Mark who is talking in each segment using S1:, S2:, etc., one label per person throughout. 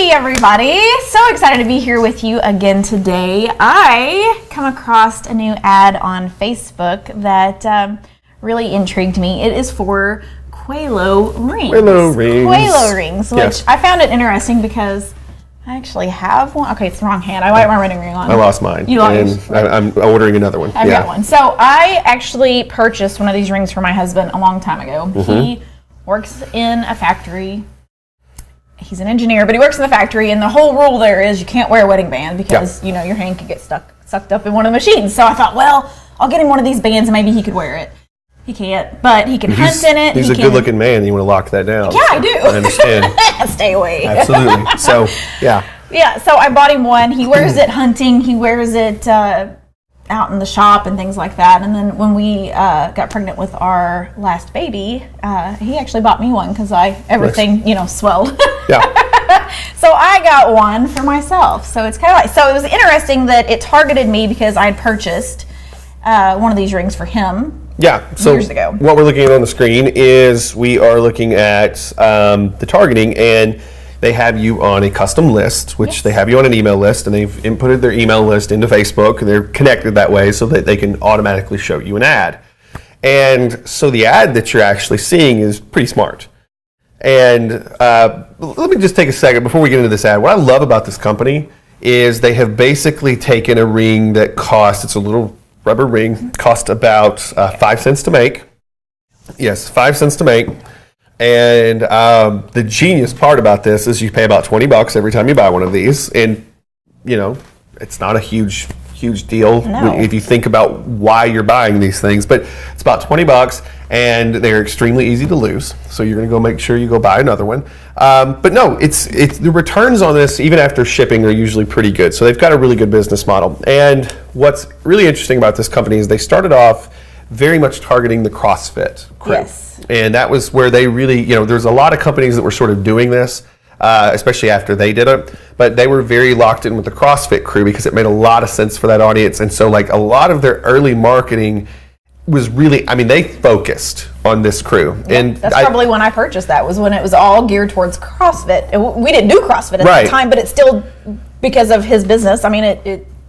S1: Hey everybody, so excited to be here with you again today. I come across a new ad on Facebook that really intrigued me. It is for Qalo rings. Qalo rings, which yes. I found it interesting because I actually have one. Okay, it's the wrong hand. I have my wedding ring on.
S2: I lost mine.
S1: You lost
S2: yours? I'm ordering another one.
S1: I've got one. So I actually purchased one of these rings for my husband a long time ago. Mm-hmm. He works in a factory. He's an engineer, but he works in the factory, and the whole rule there is you can't wear a wedding band because, you know, your hand could get sucked up in one of the machines. So I thought, well, I'll get him one of these bands and maybe he could wear it. He can't, but he can hunt in it.
S2: He's a good-looking man. You want to lock that down.
S1: Yeah, I do.
S2: I understand.
S1: Stay away.
S2: Absolutely. So, yeah.
S1: Yeah, so I bought him one. He wears it hunting. He wears it out in the shop and things like that. And then when we got pregnant with our last baby, he actually bought me one because everything, nice. Swelled.
S2: Yeah.
S1: So I got one for myself. So it's kind of like, so it was interesting that it targeted me because I had purchased one of these rings for him.
S2: Yeah, so
S1: years ago. What
S2: we're looking at on the screen is we are looking at the targeting, and they have you on a custom list, which yes. They have you on an email list, and they've inputted their email list into Facebook, and they're connected that way so that they can automatically show you an ad. And so the ad that you're actually seeing is pretty smart. And let me just take a second before we get into this ad. What I love about this company is they have basically taken a ring that costs, it's a little rubber ring, cost about 5 cents to make. Yes, 5 cents to make. And the genius part about this is you pay about $20 every time you buy one of these. And, it's not a huge deal if you think about why you're buying these things. But it's about $20, and they're extremely easy to lose. So you're going to go make sure you go buy another one. But no, it's the returns on this, even after shipping, are usually pretty good. So they've got a really good business model. And what's really interesting about this company is they started off very much targeting the CrossFit crew.
S1: Yes.
S2: And that was where they really, there's a lot of companies that were sort of doing this, especially after they did it. But they were very locked in with the CrossFit crew because it made a lot of sense for that audience. And so like a lot of their early marketing was really, they focused on this crew.
S1: Yeah, and that's probably when I purchased that, was when it was all geared towards CrossFit. We didn't do CrossFit at the time, but it's still, because of his business,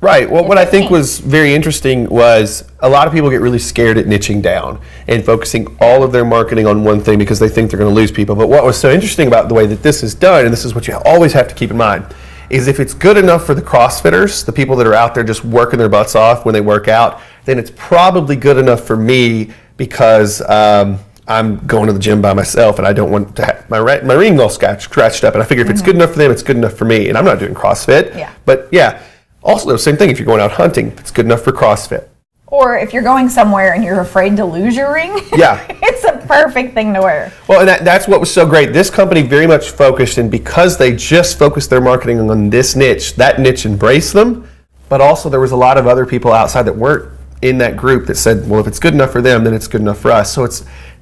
S2: Right. Well, what I think was very interesting was a lot of people get really scared at niching down and focusing all of their marketing on one thing because they think they're going to lose people. But what was so interesting about the way that this is done, and this is what you always have to keep in mind, is if it's good enough for the CrossFitters, the people that are out there just working their butts off when they work out, then it's probably good enough for me because I'm going to the gym by myself and I don't want to have my ring all scratched up. And I figure if it's good enough for them, it's good enough for me. And I'm not doing CrossFit.
S1: Yeah.
S2: But yeah. Also, the same thing if you're going out hunting, it's good enough for CrossFit.
S1: Or if you're going somewhere and you're afraid to lose your ring,
S2: yeah,
S1: it's a perfect thing to wear.
S2: Well, and that's what was so great. This company very much focused, and because they just focused their marketing on this niche, that niche embraced them, but also there was a lot of other people outside that weren't in that group that said, well, if it's good enough for them, then it's good enough for us. So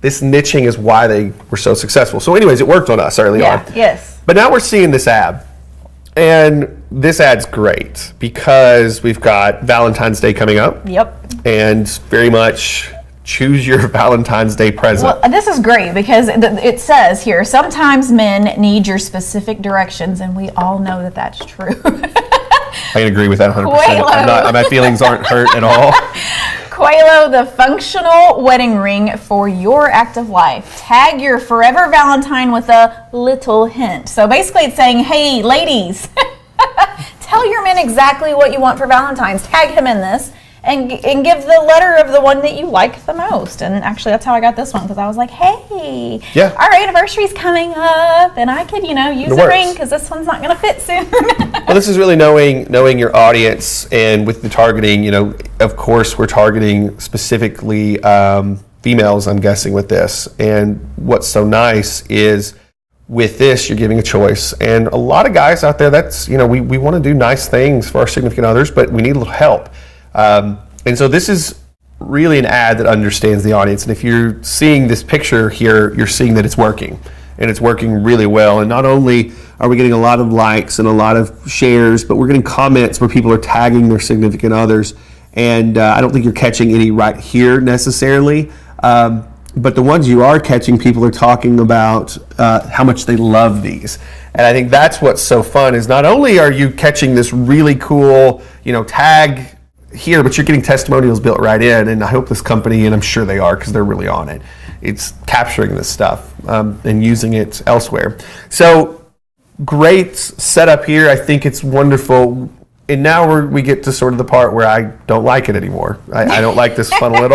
S2: this niching is why they were so successful. So anyways, it worked on us early on.
S1: Yes.
S2: But now we're seeing this ad. And this ad's great because we've got Valentine's Day coming up.
S1: Yep.
S2: And very much choose your Valentine's Day present.
S1: Well, this is great because it says here, sometimes men need your specific directions, and we all know that that's true.
S2: I can agree with that 100%. My feelings aren't hurt at all.
S1: Qalo, the functional wedding ring for your active life. Tag your forever Valentine with a little hint. So basically it's saying, hey, ladies, tell your men exactly what you want for Valentine's. Tag him in this and give the letter of the one that you like the most. And actually that's how I got this one, because I was like, hey, our anniversary's coming up and I could, use a ring because this one's not going to fit soon.
S2: Well, this is really knowing your audience, and with the targeting, of course, we're targeting specifically females, I'm guessing, with this. And what's so nice is with this, you're giving a choice. And a lot of guys out there, that's, we want to do nice things for our significant others, but we need a little help. And so this is really an ad that understands the audience. And if you're seeing this picture here, you're seeing that it's working. And it's working really well. And not only are we getting a lot of likes and a lot of shares, but we're getting comments where people are tagging their significant others. And I don't think you're catching any right here necessarily. But the ones you are catching, people are talking about how much they love these. And I think that's what's so fun is not only are you catching this really cool, tag here, but you're getting testimonials built right in. And I hope this company, and I'm sure they are because they're really on it, it's capturing this stuff and using it elsewhere. So great setup here. I think it's wonderful. And now we get to sort of the part where I don't like it anymore. I don't like this funnel at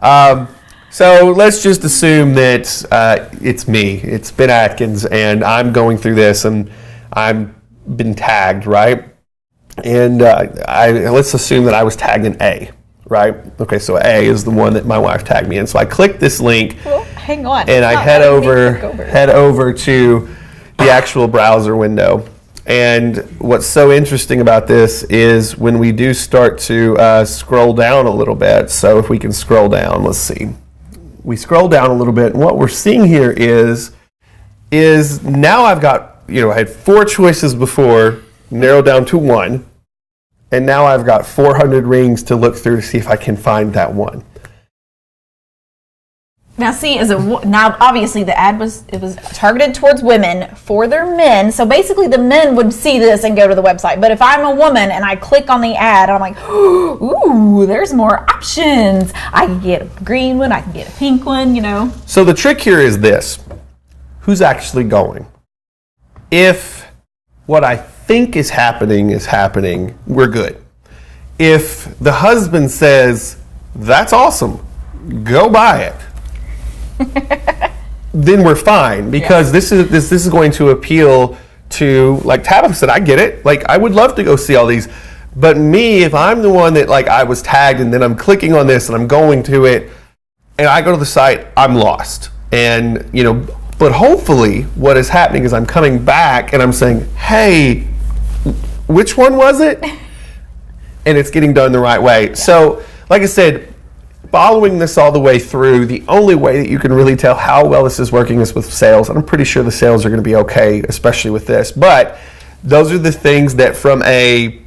S2: all. So let's just assume that it's me. It's Ben Atkins, and I'm going through this, and I've been tagged, right? And let's assume that I was tagged in A, right? Okay, so A is the one that my wife tagged me in. So I click this link.
S1: Well, hang on.
S2: And I head over to the actual browser window. And what's so interesting about this is when we do start to scroll down a little bit. So if we can scroll down, let's see. We scroll down a little bit, and what we're seeing here is now I've got, I had 4 choices before, narrowed down to 1, and now I've got 400 rings to look through to see if I can find that one.
S1: Now see, now obviously the ad was targeted towards women for their men. So basically the men would see this and go to the website. But if I'm a woman and I click on the ad, I'm like, ooh, there's more options. I can get a green one, I can get a pink one,
S2: So the trick here is this. Who's actually going? If what I think is happening, we're good. If the husband says, that's awesome, go buy it, then we're fine, because this is going to appeal to, like Tabitha said, I get it. Like, I would love to go see all these, but me, if I'm the one that I was tagged and then I'm clicking on this and I'm going to it and I go to the site, I'm lost. And but hopefully what is happening is I'm coming back and I'm saying, hey, which one was it? And it's getting done the right way. So, like I said, following this all the way through, the only way that you can really tell how well this is working is with sales. And I'm pretty sure the sales are going to be okay, especially with this. But those are the things that from a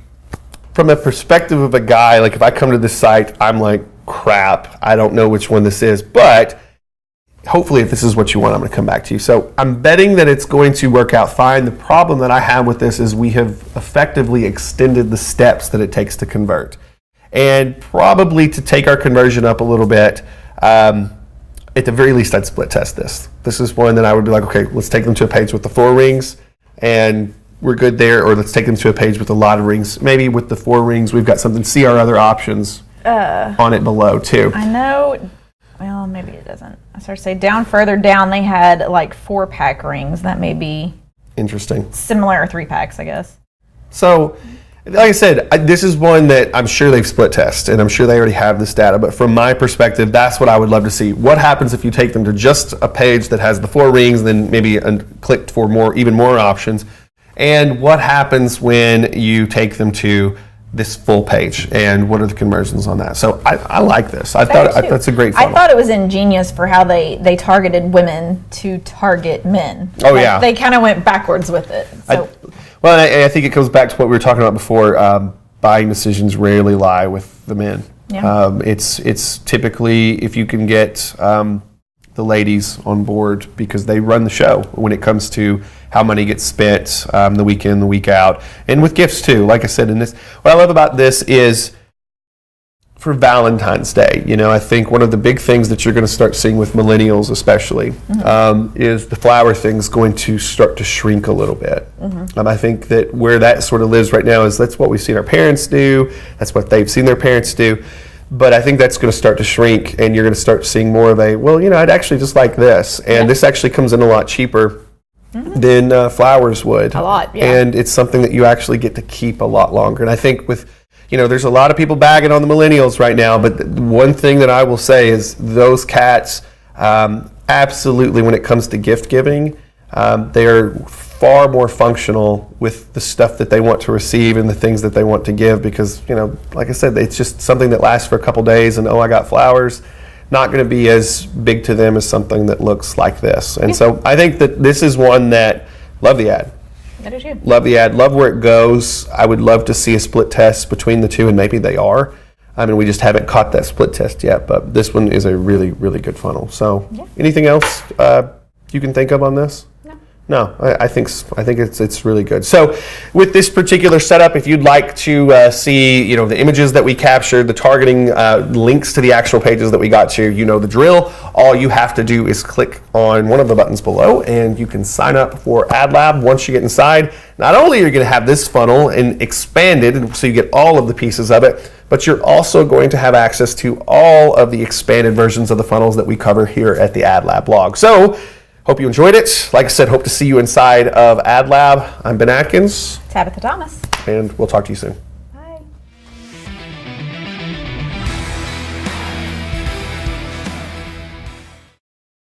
S2: perspective of a guy, like if I come to this site, I'm like, crap, I don't know which one this is. But hopefully if this is what you want, I'm going to come back to you. So I'm betting that it's going to work out fine. The problem that I have with this is we have effectively extended the steps that it takes to convert. And probably to take our conversion up a little bit, at the very least, I'd split test this. This is one that I would be like, okay, let's take them to a page with the 4 rings, and we're good there. Or let's take them to a page with a lot of rings. Maybe with the 4 rings, we've got something. See our other options on it below, too.
S1: I know. Well, maybe it doesn't. I started to say further down, they had 4-pack rings. That may be
S2: interesting.
S1: Similar, or 3-packs, I guess.
S2: So, like I said, this is one that I'm sure they've split test, and I'm sure they already have this data. But from my perspective, that's what I would love to see. What happens if you take them to just a page that has the 4 rings, and then maybe click for even more options? And what happens when you take them to this full page, and what are the conversions on that? So I like this. I thought that's a great funnel.
S1: I thought it was ingenious for how they targeted women to target men.
S2: Oh, yeah.
S1: They kind of went backwards with it. So.
S2: I think it goes back to what we were talking about before. Buying decisions rarely lie with the men.
S1: Yeah.
S2: It's typically if you can get the ladies on board, because they run the show when it comes to how money gets spent the week in, the week out, and with gifts too. Like I said, what I love about this is for Valentine's Day, I think one of the big things that you're going to start seeing with millennials especially is the flower thing's going to start to shrink a little bit. I think that where that sort of lives right now is that's what we've seen our parents do, that's what they've seen their parents do, but I think that's going to start to shrink, and you're going to start seeing more of I'd actually just like this, and this actually comes in a lot cheaper than flowers would.
S1: A lot, yeah.
S2: And it's something that you actually get to keep a lot longer. And I think with there's a lot of people bagging on the millennials right now, but one thing that I will say is those cats, absolutely, when it comes to gift giving, they're far more functional with the stuff that they want to receive and the things that they want to give, because, like I said, it's just something that lasts for a couple days, and I got flowers, not going to be as big to them as something that looks like this. And so I think that this is one that, love the ad.
S1: I do too.
S2: Love the ad. Love where it goes. I would love to see a split test between the two, and maybe they are. I mean, we just haven't caught that split test yet, but this one is a really, really good funnel. So anything else you can think of on this? No, I think it's really good. So with this particular setup, if you'd like to see the images that we captured, the targeting links to the actual pages that we got to, you know the drill. All you have to do is click on one of the buttons below and you can sign up for AdLab. Once you get inside, not only are you going to have this funnel and expanded so you get all of the pieces of it, but you're also going to have access to all of the expanded versions of the funnels that we cover here at the AdLab blog. So hope you enjoyed it. Like I said, hope to see you inside of AdLab. I'm Ben Atkins.
S1: Tabitha Thomas.
S2: And we'll talk to you soon.